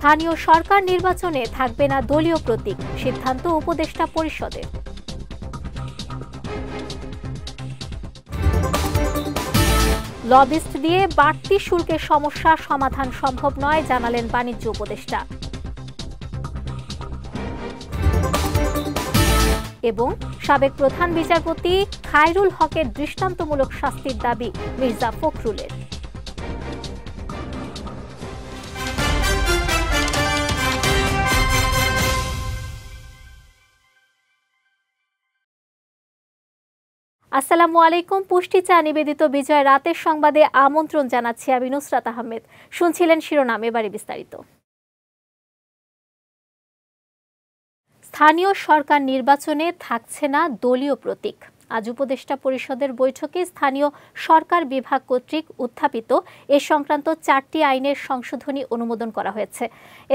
স্থানীয় সরকার নির্বাচনে থাকবে না দলীয় প্রতীক, সিদ্ধান্ত উপদেষ্টা পরিষদের। লবিস্ট দিয়ে বাড়তি শুল্কের সমস্যা সমাধান সম্ভব নয়, জানালেন বাণিজ্য উপদেষ্টা। এবং সাবেক প্রধান বিচারপতি খায়রুল হকের দৃষ্টান্তমূলক শাস্তির দাবি মির্জা ফখরুলের। আসসালামু আলাইকুম। পুষ্টি চা নিবেদিত বিজয় রাতের সংবাদে আমন্ত্রণ জানাচ্ছি আমি নুসরাত আহমেদ। শুনছিলেন শিরোনাম, এবারে বিস্তারিত। স্থানীয় সরকার নির্বাচনে থাকছে না দলীয় প্রতীক। আজ উপদেষ্টা পরিষদের বৈঠকে স্থানীয় সরকার বিভাগ কর্তৃক উত্থাপিত এ সংক্রান্ত 4টি আইনের সংশোধনী অনুমোদন করা হয়েছে।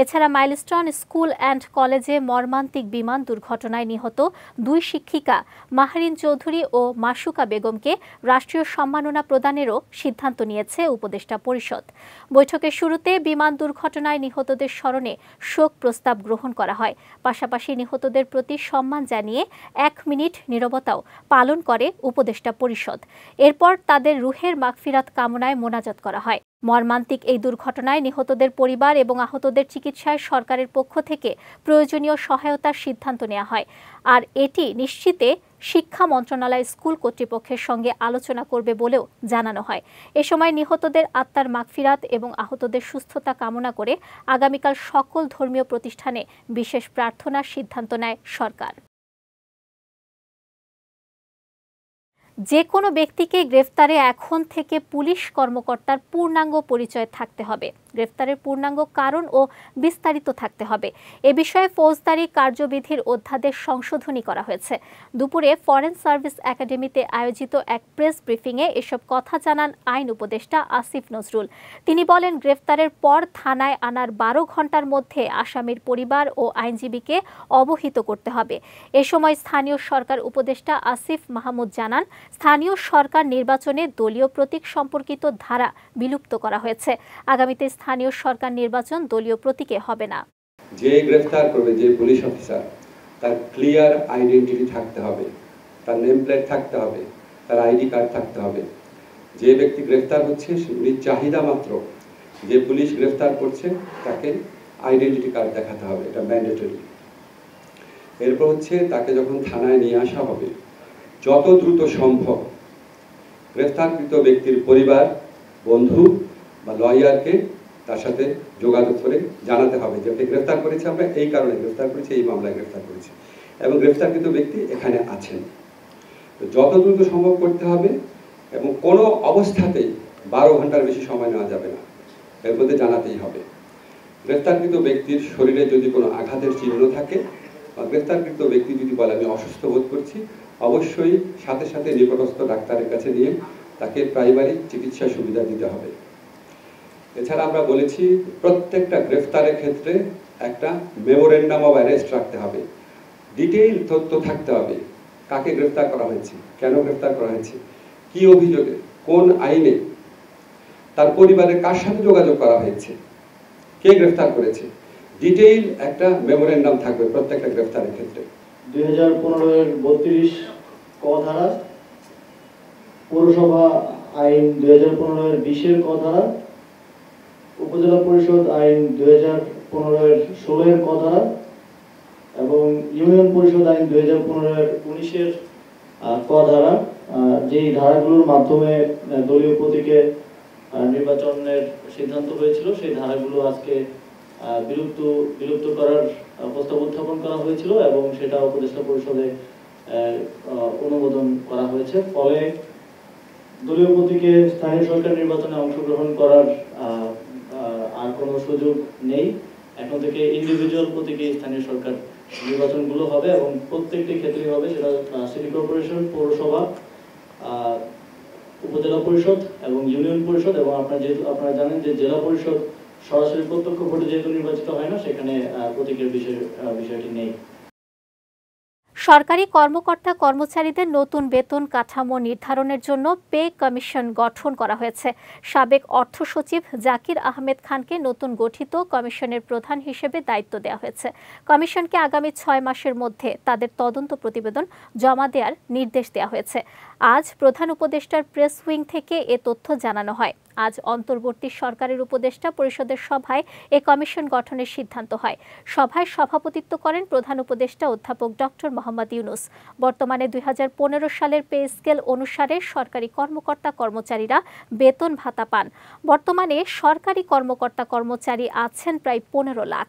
এছাড়া মাইলস্টোন স্কুল অ্যান্ড কলেজে মর্মান্তিক বিমান দুর্ঘটনায় নিহত 2 শিক্ষিকা মাহরিন চৌধুরী ও মাসুকা বেগমকে রাষ্ট্রীয় সম্মাননা প্রদানেরও সিদ্ধান্ত নিয়েছে উপদেষ্টা পরিষদ। বৈঠকের শুরুতে বিমান দুর্ঘটনায় নিহতদের স্মরণে শোক প্রস্তাব গ্রহণ করা হয়। পাশাপাশি নিহতদের প্রতি সম্মান জানিয়ে 1 মিনিট নীরবতাও পালন করে উপদেষ্টা পরিষদ। এরপর তাদের রুহের মাগফিরাত কামনায় মোনাজাত করা হয়। মর্মান্তিক এই দুর্ঘটনায় নিহতদের পরিবার এবং আহতদের চিকিৎসায় সরকারের পক্ষ থেকে প্রয়োজনীয় সহায়তার সিদ্ধান্ত নেওয়া হয়। আর এটি নিশ্চিতে শিক্ষা মন্ত্রণালয় স্কুল কর্তৃপক্ষের সঙ্গে আলোচনা করবে বলেও জানানো হয়। এ সময় নিহতদের আত্মার মাগফিরাত এবং আহতদের সুস্থতা কামনা করে আগামীকাল সকল ধর্মীয় প্রতিষ্ঠানে বিশেষ প্রার্থনার সিদ্ধান্ত নেয় সরকার। যে কোনো ব্যক্তিকে গ্রেফতারে এখন থেকে পুলিশ কর্মকর্তার পূর্ণাঙ্গ পরিচয় থাকতে হবে। গ্রেফতারের পূর্ণাঙ্গ কারণ ও বিস্তারিত থাকতে হবে। এ বিষয়ে ফৌজদারি কার্যবিধির অধ্যাদেশ সংশোধনী করা হয়েছে। দুপুরে ফরেন সার্ভিস একাডেমিতে আয়োজিত এক প্রেস ব্রিফিংয়ে এসব কথা জানান আইন উপদেষ্টা আসিফ নজরুল। তিনি বলেন, গ্রেফতারের পর থানায় আনার 12 ঘণ্টার মধ্যে আসামির পরিবার ও আইনজীবীকে অবহিত করতে হবে। এ সময় স্থানীয় সরকার উপদেষ্টা আসিফ মাহমুদ জানান, স্থানীয় সরকার নির্বাচনে দলীয় প্রতীক সম্পর্কিত ধারা বিলুপ্ত করা হয়েছে। আগামীতে স্থানীয় সরকার নির্বাচন দলীয় প্রতীকে হবে না। যে গ্রেফতার করবে যে পুলিশ অফিসার, তার ক্লিয়ার আইডেন্টিটি থাকতে হবে, তার নেম প্লেট থাকতে হবে, তার আইডি কার্ড থাকতে হবে। যে ব্যক্তি গ্রেফতার হচ্ছে উনি চাহিদা মাত্র যে পুলিশ গ্রেফতার করছে তাকে আইডেন্টিটি কার্ড দেখাতে হবে, এটা ম্যান্ডেটরি। এরপর হচ্ছে তাকে যখন থানায় নিয়ে আসা হবে, যত দ্রুত সম্ভব গ্রেফতারকৃত ব্যক্তির পরিবার, বন্ধু বা লয়ারকে তার সাথে যোগাযোগ করে জানাতে হবে যে ওকে গ্রেফতার করেছে, আমরা এই কারণে গ্রেফতার করেছি, এই মামলায় গ্রেফতার করেছি এবং গ্রেফতারকৃত ব্যক্তি এখানে আছেন। যত দ্রুত সম্ভব করতে হবে এবং কোনো অবস্থাতেই 12 ঘন্টার বেশি সময় নেওয়া যাবে না, এর মধ্যে জানাতেই হবে। গ্রেফতারকৃত ব্যক্তির শরীরে যদি কোনো আঘাতের চিহ্ন থাকে বা গ্রেফতারকৃত ব্যক্তি যদি বলে আমি অসুস্থ বোধ করছি, অবশ্যই সাথে সাথে নিকটস্থ ডাক্তারের কাছে নিয়ে তাকে প্রাইমারি চিকিৎসা সুবিধা দিতে হবে। এছাড়া আমরা বলেছি প্রত্যেকটা গ্রেফতারের ক্ষেত্রে একটা মেমোরেন্ডাম অফ অ্যারেস্ট রাখতে হবে, ডিটেইল তথ্য থাকতে হবে, কাকে গ্রেফতার করা হয়েছে, কেন গ্রেফতার করা হয়েছে, কি অভিযোগে, কোন আইনে, তার পরিবারের কার সাথে যোগাযোগ করা হয়েছে, কে গ্রেফতার করেছে, ডিটেইল একটা মেমোরেন্ডাম থাকবে প্রত্যেকটা গ্রেফতারের ক্ষেত্রে। 2015-এর 32 ক ধারা, পৌরসভা আইন 2015-এর 20-এর ক ধারা, উপজেলা পরিষদ আইন 2015-এর 16-এর ক ধারা এবং ইউনিয়ন পরিষদ আইন 2015-এর 19-এর ক ধারা, যেই ধারাগুলোর মাধ্যমে দলীয় প্রতীকে নির্বাচনের সিদ্ধান্ত হয়েছিল, সেই ধারাগুলো আজকে বিলুপ্ত করার প্রস্তাব উত্থাপন করা হয়েছিল এবং সেটা উপদেষ্টা পরিষদে অনুমোদন করা হয়েছে। ফলে দলীয় প্রতীকে স্থানীয় সরকার নির্বাচনে অংশগ্রহণ করার আর কোনো সুযোগ নেই। এখন থেকে ইন্ডিভিজুয়াল প্রতীকে স্থানীয় সরকার নির্বাচনগুলো হবে এবং প্রত্যেকটি ক্ষেত্রেই হবে, সেটা সিটি কর্পোরেশন, পৌরসভা, উপজেলা পরিষদ এবং ইউনিয়ন পরিষদ। এবং আপনারা জানেন যে জেলা পরিষদ সরাসরি প্রত্যক্ষ ভোটে যেহেতু নির্বাচিত হয় না, সেখানে প্রতীকের বিষয়টি নেই। সরকারি কর্মকর্তা কর্মচারীদের নতুন বেতন কাঠামো নির্ধারণের জন্য পে কমিশন গঠন করা হয়েছে। সাবেক অর্থ সচিব জাকির আহমেদ খানকে নতুন গঠিত কমিশনের প্রধান হিসেবে দায়িত্ব দেওয়া হয়েছে। কমিশনকে আগামী 6 মাসের মধ্যে তাদের তদন্ত প্রতিবেদন জমা দেওয়ার নির্দেশ দেওয়া হয়েছে। আজ প্রধান উপদেষ্টার প্রেস উইং থেকে এ তথ্য জানানো হয়। আজ অন্তর্বর্তী সরকারের উপদেষ্টা পরিষদের সভায় এ কমিশন গঠনের সিদ্ধান্ত হয়। সভায় সভাপতিত্ব করেন প্রধান উপদেষ্টা অধ্যাপক ডক্টর মোহাম্মদ ইউনুস। বর্তমানে 2015 সালের পে স্কেল অনুসারে সরকারি কর্মকর্তা কর্মচারীরা বেতন ভাতা পান। বর্তমানে সরকারি কর্মকর্তা কর্মচারী আছেন প্রায় 15 লাখ।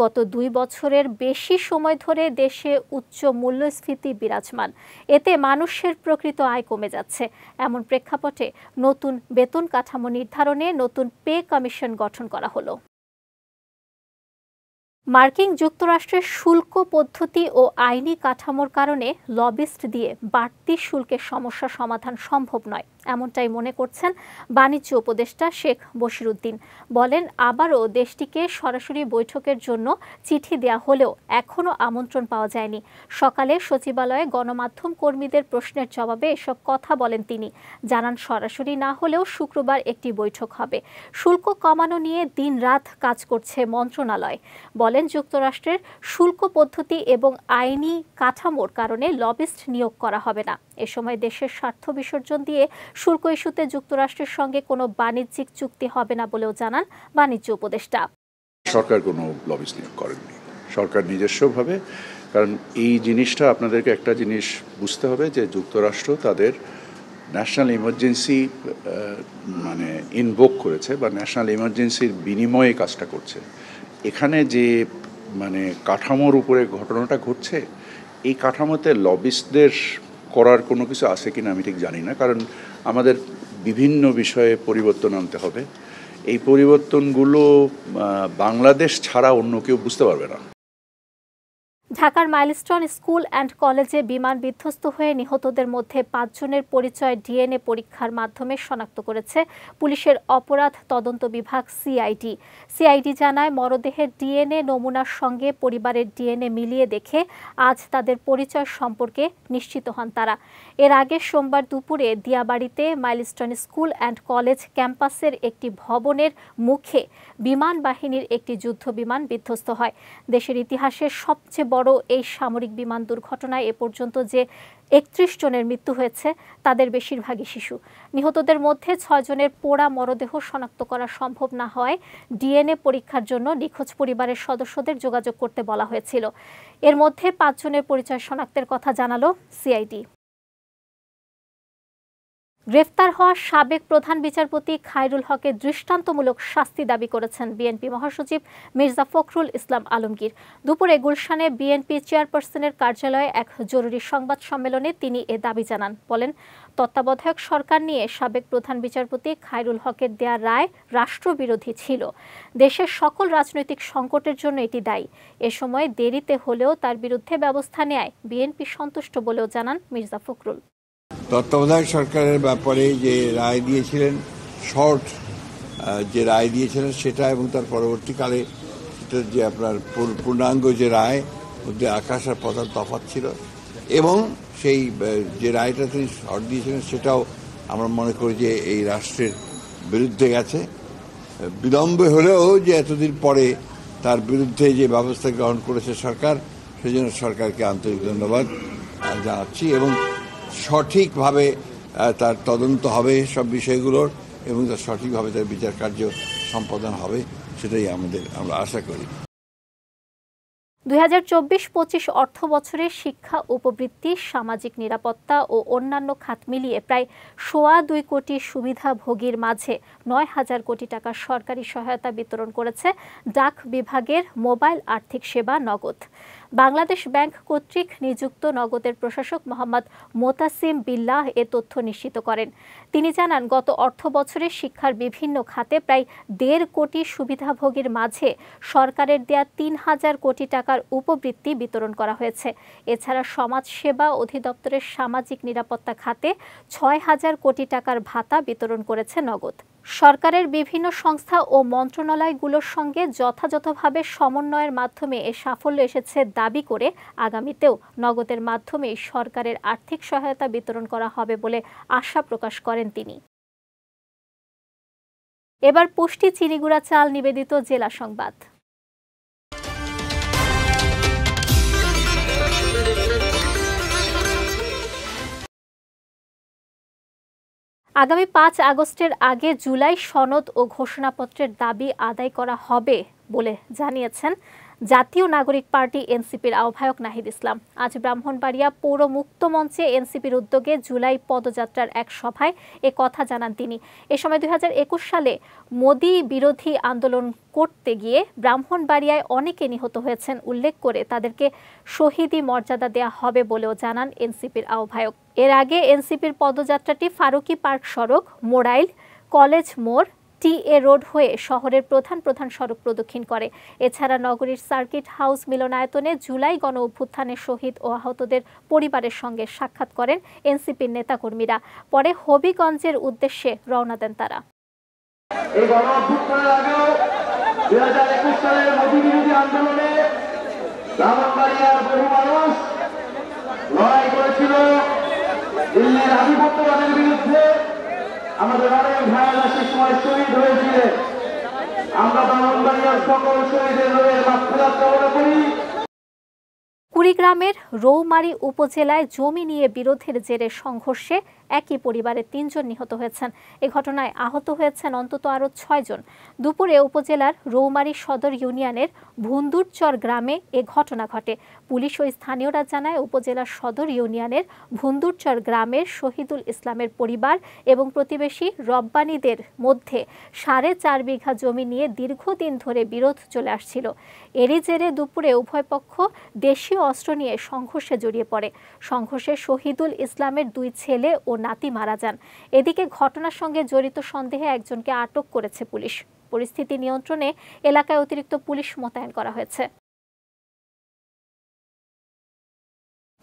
গত 2 বছরের বেশি সময় ধরে দেশে উচ্চ মূল্যস্ফীতি বিরাজমান। এতে মানুষের প্রকৃত আয় কমে যাচ্ছে। এমন প্রেক্ষাপটে নতুন বেতন কাঠামো নির্ধারণে নতুন পে কমিশন গঠন করা হলো। মার্কিন যুক্তরাষ্ট্রের শুল্ক পদ্ধতি ও আইনি কাঠামোর কারণে লবিস্ট দিয়ে বাড়তি শুল্কের সমস্যা সমাধান সম্ভব নয়, এমনটাই মনে করছেন বাণিজ্য উপদেষ্টা শেখ বশিরউদ্দিন। বলেন, আবারও দেশটিকে সরাসরি বৈঠকের জন্য চিঠি দেয়া হলেও এখনও আমন্ত্রণ পাওয়া যায়নি। সকালে সচিবালয়ে গণমাধ্যম কর্মীদের প্রশ্নের জবাবে এসব কথা বলেন তিনি। জানান, সরাসরি না হলেও শুক্রবার একটি বৈঠক হবে। শুল্ক কমানো নিয়ে দিনরাত কাজ করছে মন্ত্রণালয়। বলেন, যুক্তরাষ্ট্রের শুল্ক পদ্ধতি এবং আইনি কাঠামোর কারণে লবিস্ট নিয়োগ করা হবে না। এ সময় দেশের স্বার্থ বিসর্জন দিয়ে শুল্ক ইস্যুতে যুক্তরাষ্ট্রের সঙ্গে কোনো বাণিজ্যিক চুক্তি হবে না বলেও জানান বাণিজ্য উপদেষ্টা। সরকার কোনো লবিস্ট নিয়োগ করেননি, সরকার নিজস্বভাবে। কারণ এই জিনিসটা আপনাদেরকে একটা জিনিস বুঝতে হবে যে যুক্তরাষ্ট্র তাদের ন্যাশনাল ইমার্জেন্সি ইনভোক করেছে বা ন্যাশনাল ইমার্জেন্সির বিনিময়ে কাজটা করছে। এখানে যে কাঠামোর উপরে ঘটনাটা ঘটছে, এই কাঠামোতে লবিস্টদের করার কোনো কিছু আছে কিনা আমি ঠিক জানি না। কারণ আমাদের বিভিন্ন বিষয়ে পরিবর্তন আনতে হবে। এই পরিবর্তনগুলো বাংলাদেশ ছাড়া অন্য কেউ বুঝতে পারবে না। ঢাকার মাইলস্টোন স্কুল অ্যান্ড কলেজে বিমান বিধ্বস্ত হয়ে নিহতদের মধ্যে 5 জনের পরিচয় ডিএনএ পরীক্ষার মাধ্যমে শনাক্ত করেছে পুলিশের অপরাধ তদন্ত বিভাগ সিআইডি জানায়, মরদেহের ডিএনএ নমুনার সঙ্গে পরিবারের ডিএনএ মিলিয়ে দেখে আজ তাদের পরিচয় সম্পর্কে নিশ্চিত হন তারা। এর আগে সোমবার দুপুরে দিয়াবাড়িতে মাইলস্টোন স্কুল অ্যান্ড কলেজ ক্যাম্পাসের একটি ভবনের মুখে বিমান বাহিনীর একটি যুদ্ধ বিমান বিধ্বস্ত হয়। দেশের ইতিহাসের সবচেয়ে বড় এই সামরিক বিমান দুর্ঘটনায় এ পর্যন্ত যে 31 জনের মৃত্যু হয়েছে তাদের বেশিরভাগই শিশু। নিহতদের মধ্যে 6 জনের পোড়া মরদেহ শনাক্ত করা সম্ভব না হওয়ায় ডিএনএ পরীক্ষার জন্য নিখোঁজ পরিবারের সদস্যদের যোগাযোগ করতে বলা হয়েছিল। এর মধ্যে 5 জনের পরিচয় শনাক্তের কথা জানালো সিআইডি। গ্রেফতার হওয়া সাবেক প্রধান বিচারপতি খায়রুল হকের দৃষ্টান্তমূলক শাস্তি দাবি করেছেন বিএনপি মহাসচিব মির্জা ফখরুল ইসলাম আলমগীর। দুপুরে গুলশানে বিএনপি চেয়ারপারসনের কার্যালয়ে এক জরুরি সংবাদ সম্মেলনে তিনি এ দাবি জানান। বলেন, তত্ত্বাবধায়ক সরকার নিয়ে সাবেক প্রধান বিচারপতি খায়রুল হকের দেয়া রায় রাষ্ট্রবিরোধী ছিল। দেশের সকল রাজনৈতিক সংকটের জন্য এটি দায়ী। এ সময় দেরিতে হলেও তার বিরুদ্ধে ব্যবস্থা নেয় বিএনপি সন্তুষ্ট বলেও জানান মির্জা ফখরুল। তত্ত্বাবধায়ক সরকারের ব্যাপারে যে রায় দিয়েছিলেন, শর্ট যে রায় দিয়েছিলেন সেটা এবং তার পরবর্তীকালে যে আপনার পূর্ণাঙ্গ যে রায় মধ্যে আকাশ আর পাতাল তফাৎ ছিল, এবং সেই যে রায়টা তিনি শর্ট দিয়েছিলেন সেটাও আমরা মনে করি যে এই রাষ্ট্রের বিরুদ্ধে গেছে। বিলম্বে হলেও যে এতদিন পরে তার বিরুদ্ধে যে ব্যবস্থা গ্রহণ করেছে সরকার, সেজন্য সরকারকে আন্তরিক ধন্যবাদ জানাচ্ছি। এবং সঠিকভাবে তার তদন্ত হবে সব বিষয়গুলোর, এবং তার সঠিকভাবে তার বিচার কার্য সম্পাদন হবে, সেটাই আমরা আশা করি। 2024-25 অর্থ বছরে শিক্ষা, উপবৃত্তি, সামাজিক নিরাপত্তা ও অন্যান্য খাত মিলিয়ে প্রায় 2.25 কোটি সুবিধাভোগীর মাঝে 9,000 কোটি টাকার সরকারি সহায়তা বিতরণ করেছে ডাক বিভাগের মোবাইল আর্থিক সেবা নগদ। বাংলাদেশ ব্যাংক কর্তৃক নিযুক্ত নগদের প্রশাসক মোহাম্মদ মোতাসিম বিল্লাহ এ তথ্য নিশ্চিত করেন। তিনি জানান, গত অর্থ বছরে শিক্ষার বিভিন্ন খাতে প্রায় 1.5 কোটি সুবিধাভোগীর মাঝে সরকারের দেয়া 3,000 কোটি টাকার উপবৃত্তি বিতরণ করা হয়েছে। এছাড়া সমাজ সেবা অধিদপ্তরের সামাজিক নিরাপত্তা খাতে 6,000 কোটি টাকার ভাতা বিতরণ করেছে নগদ। সরকারের বিভিন্ন সংস্থা ও মন্ত্রণালয়গুলোর সঙ্গে যথাযথভাবে সমন্বয়ের মাধ্যমে এ সাফল্য এসেছে দাবি করে আগামীতেও নগদের মাধ্যমে সরকারের আর্থিক সহায়তা বিতরণ করা হবে বলে আশা প্রকাশ করেন তিনি। এবার পুষ্টি চিনিগুড়া চাল নিবেদিত জেলা সংবাদ। আগামী 5 আগস্টের আগে জুলাই সনদ ও ঘোষণাপত্রের দাবি আদায় করা হবে বলে জানিয়েছেন জাতীয় নাগরিক পার্টি এনসিপির আহ্বায়ক নাহিদ ইসলাম। আজ ব্রাহ্মণবাড়িয়া পৌর মুক্ত মঞ্চে এনসিপির উদ্যোগে জুলাই পদযাত্রার এক সভায় এ কথা জানান তিনি। এ সময় 2021 সালে মোদি বিরোধী আন্দোলন করতে গিয়ে ব্রাহ্মণবাড়িয়ায় অনেকে নিহত হয়েছেন উল্লেখ করে তাদেরকে শহীদি মর্যাদা দেয়া হবে বলেও জানান এনসিপির আহ্বায়ক। এর আগে এনসিপির পদযাত্রাটি ফারুকি পার্ক সড়ক, মোড়াইল, কলেজ মোড়, টিএ রোড হয়ে শহরের প্রধান সড়ক প্রদক্ষিণ করে। এছাড়া নগরীর সার্কিট হাউস মিলনায়তনে জুলাই গণ অভ্যুত্থানে শহীদ ও আহতদের পরিবারের সঙ্গে সাক্ষাৎ করেন এনসিপির নেতাকর্মীরা। পরে হবিগঞ্জের উদ্দেশ্যে রওনা দেন তারা। এই গণ অভ্যুত্থানের আগেও 2021 সালের মোদি বিরোধী আন্দোলনে ব্রাহ্মণবাড়িয়ার বহু মানুষ লড়াই করেছিল দিল্লির আধিপত্যবাদের বিরুদ্ধে। আমাদের অনেক ভাইয়েরা সে সময় শহীদ হয়েছিলেন। আমরা ব্রাহ্মণবাড়িয়ার সকল শহীদের রোগের মাগফিরাত কামনা করি। কুড়িগ্রামের রৌমারী উপজেলায় জমি নিয়ে বিরোধের জেরে সংঘর্ষে একই পরিবারের 3 জন নিহত হয়েছেন। এ ঘটনায় আহত হয়েছেন অন্তত আরও 6 জন। দুপুরে উপজেলার রৌমারী সদর ইউনিয়নের ভুন্দুরচর গ্রামে এ ঘটনা ঘটে। পুলিশ ও স্থানীয়রা জানায় উপজেলার সদর ইউনিয়নের ভুন্দুরচর গ্রামের শহীদুল ইসলামের পরিবার এবং প্রতিবেশী রব্বানীদের মধ্যে 4.5 বিঘা জমি নিয়ে দীর্ঘদিন ধরে বিরোধ চলে আসছিল। এরই জেরে দুপুরে উভয় পক্ষ দেশীয় অস্ত্র নিয়ে সংঘর্ষে জড়িয়ে পড়ে। সংঘর্ষে শহীদুল ইসলামের 2 ছেলে ও নাতি মারা যান। এদিকে ঘটনার সঙ্গে জড়িত সন্দেহে একজনকে আটক করেছে পুলিশ। পরিস্থিতি নিয়ন্ত্রণে এলাকায় অতিরিক্ত পুলিশ মোতায়েন করা হয়েছে।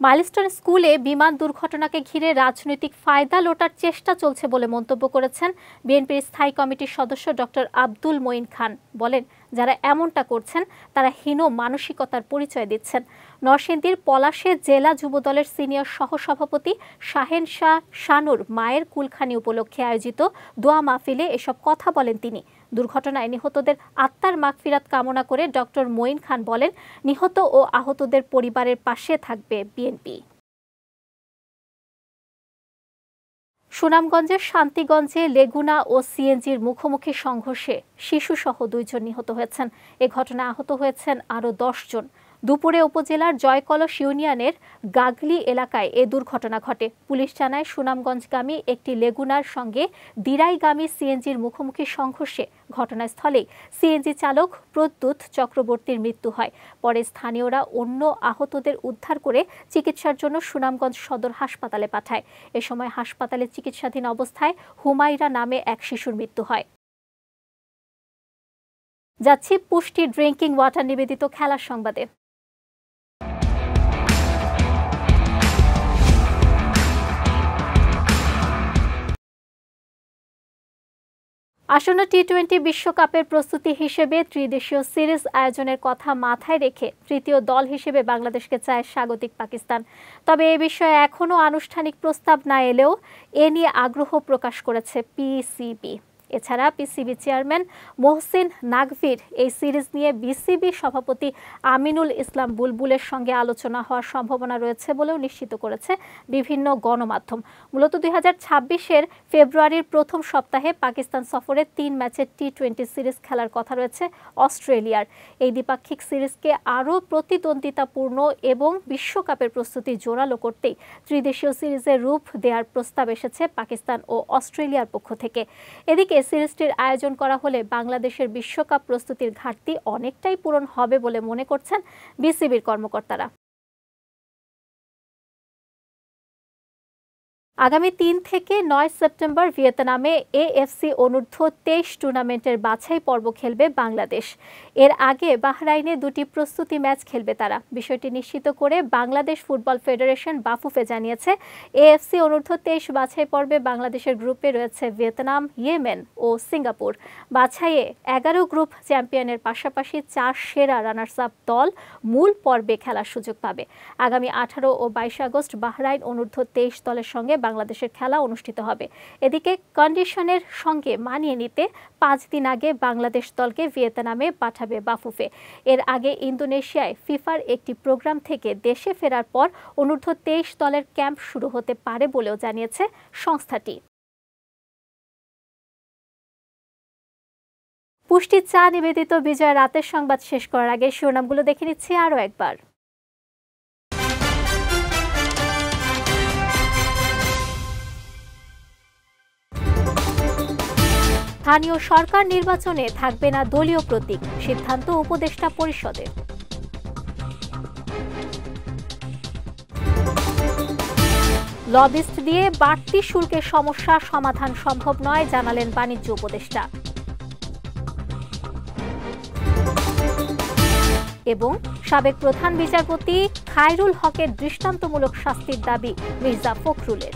মাইলস্টোন স্কুলে বিমান দুর্ঘটনাকে ঘিরে রাজনৈতিক ফায়দা লোটার চেষ্টা চলছে বলে মন্তব্য করেছেন বিএনপির স্থায়ী কমিটির সদস্য ডক্টর আব্দুল মঈন খান। বলেন, যারা এমনটা করছেন তারা হীন মানসিকতার পরিচয় দিচ্ছেন। নরসিংদীর পলাশে জেলা যুবদলের সিনিয়র সহসভাপতি শাহেন শাহ শানুর মায়ের কুলখানি উপলক্ষে আয়োজিত দোয়া মাহফিলে এসব কথা বলেন তিনি। দুর্ঘটনায় নিহতদের আত্মার মাগফিরাত কামনা করে ডক্টর মঈন খান বলেন, নিহত ও আহতদের পরিবারের পাশে থাকবে বিএনপি। সুনামগঞ্জের শান্তিগঞ্জে লেগুনা ও সিএনজির মুখোমুখি সংঘর্ষে শিশুসহ 2 জন নিহত হয়েছেন। এ ঘটনায় আহত হয়েছেন আরও 10 জন। দুপুরে উপজেলার জয়কলস ইউনিয়নের গাগলি এলাকায় এ দুর্ঘটনা ঘটে। পুলিশ জানায়, সুনামগঞ্জগামী একটি লেগুনার সঙ্গে দিরাইগামী সিএনজির মুখোমুখি সংঘর্ষে ঘটনাস্থলেই সিএনজি চালক প্রদ্যুৎ চক্রবর্তীর মৃত্যু হয়। পরে স্থানীয়রা অন্য আহতদের উদ্ধার করে চিকিৎসার জন্য সুনামগঞ্জ সদর হাসপাতালে পাঠায়। এ সময় হাসপাতালে চিকিৎসাধীন অবস্থায় হুমাইরা নামে এক শিশুর মৃত্যু হয়। যাচ্ছি পুষ্টি ড্রিঙ্কিং ওয়াটার নিবেদিত খেলার সংবাদে। আসন্ন টি-20 বিশ্বকাপের প্রস্তুতি হিসেবে ত্রিদেশীয় সিরিজ আয়োজনের কথা মাথায় রেখে তৃতীয় দল হিসেবে বাংলাদেশকে চায় স্বাগতিক পাকিস্তান। তবে এ বিষয়ে এখনও আনুষ্ঠানিক প্রস্তাব না এলেও এ নিয়ে আগ্রহ প্রকাশ করেছে পিসিবি। এছাড়া পিসিবি চেয়ারম্যান মোহসিন নাকভির এই সিরিজ নিয়ে বিসিবি সভাপতি আমিনুল ইসলাম বুলবুলের সঙ্গে আলোচনা হওয়ার সম্ভাবনা রয়েছে বলেও নিশ্চিত করেছে বিভিন্ন গণমাধ্যম। মূলত 2026-এর ফেব্রুয়ারির প্রথম সপ্তাহে পাকিস্তান সফরে 3 ম্যাচের টি-20 সিরিজ খেলার কথা রয়েছে অস্ট্রেলিয়ার। এই দ্বিপাক্ষিক সিরিজকে আরও প্রতিদ্বন্দ্বিতাপূর্ণ এবং বিশ্বকাপের প্রস্তুতি জোরালো করতেই ত্রিদেশীয় সিরিজের রূপ দেওয়ার প্রস্তাব এসেছে পাকিস্তান ও অস্ট্রেলিয়ার পক্ষ থেকে। এদিকে সিরিজটির আয়োজন করা হলে বাংলাদেশের বিশ্বকাপ প্রস্তুতির ঘাটতি অনেকটাই পূরণ হবে বলে মনে করছেন বিসিবির কর্মকর্তারা। আগামী 3 থেকে 9 সেপ্টেম্বর ভিয়েতনামে এএফসি অনূর্ধ্ব 23 টুর্নামেন্টের বাছাই পর্ব খেলবে বাংলাদেশ। এর আগে বাহরাইনে 2টি প্রস্তুতি ম্যাচ খেলবে তারা। বিষয়টি নিশ্চিত করে বাংলাদেশ ফুটবল ফেডারেশন বাফুফে জানিয়েছে, এএফসি অনূর্ধ্ব 23 বাছাই পর্বে বাংলাদেশের গ্রুপে রয়েছে ভিয়েতনাম, ইয়েমেন ও সিঙ্গাপুর। বাছাইয়ে 11 গ্রুপ চ্যাম্পিয়নের পাশাপাশি 4 সেরা রানার্স আপ দল মূল পর্বে খেলার সুযোগ পাবে। আগামী 18 ও 22 আগস্ট বাহরাইন অনূর্ধ্ব 23 দলের সঙ্গে বাংলাদেশের খেলা অনুষ্ঠিত হবে। এদিকে কন্ডিশনের সঙ্গে মানিয়ে নিতে 5 দিন আগে বাংলাদেশ দলকে ভিয়েতনামে পাঠাবে বাফুফে। এর আগে ইন্দোনেশিয়ায় ফিফার একটি প্রোগ্রাম থেকে দেশে ফেরার পর অনূর্ধ্ব 23 দলের ক্যাম্প শুরু হতে পারে বলেও জানিয়েছে সংস্থাটি। পুষ্টি চা নিবেদিত বিজয় রাতের সংবাদ শেষ করার আগে শিরোনামগুলো দেখে নিচ্ছি আরও একবার। স্থানীয় সরকার নির্বাচনে থাকবে না দলীয় প্রতীক, সিদ্ধান্ত উপদেষ্টা পরিষদের। লবিস্ট দিয়ে বাড়তি শুল্কের সমস্যা সমাধান সম্ভব নয়, জানালেন বাণিজ্য উপদেষ্টা। এবং সাবেক প্রধান বিচারপতি খায়রুল হকের দৃষ্টান্তমূলক শাস্তির দাবি মির্জা ফখরুলের।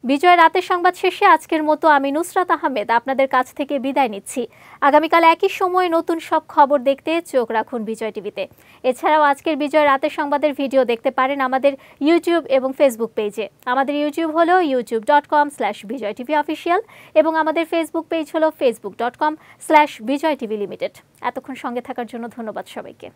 বিজয় রাতের সংবাদ শেষে আজকের মতো আমি নুসরাত আহমেদ আপনাদের কাছ থেকে বিদায় নিচ্ছি। আগামীকাল একই সময় নতুন সব খবর দেখতে চোখ রাখুন বিজয় টিভিতে। এছাড়াও আজকের বিজয় রাতের সংবাদের ভিডিও দেখতে পারেন আমাদের ইউটিউব এবং ফেসবুক পেজে। আমাদের ইউটিউব হলো youtube.com/BijoyTVOfficial এবং আমাদের ফেসবুক পেজ হলো facebook.com/BijoyTVLimited। এতক্ষণ সঙ্গে থাকার জন্য ধন্যবাদ সবাইকে।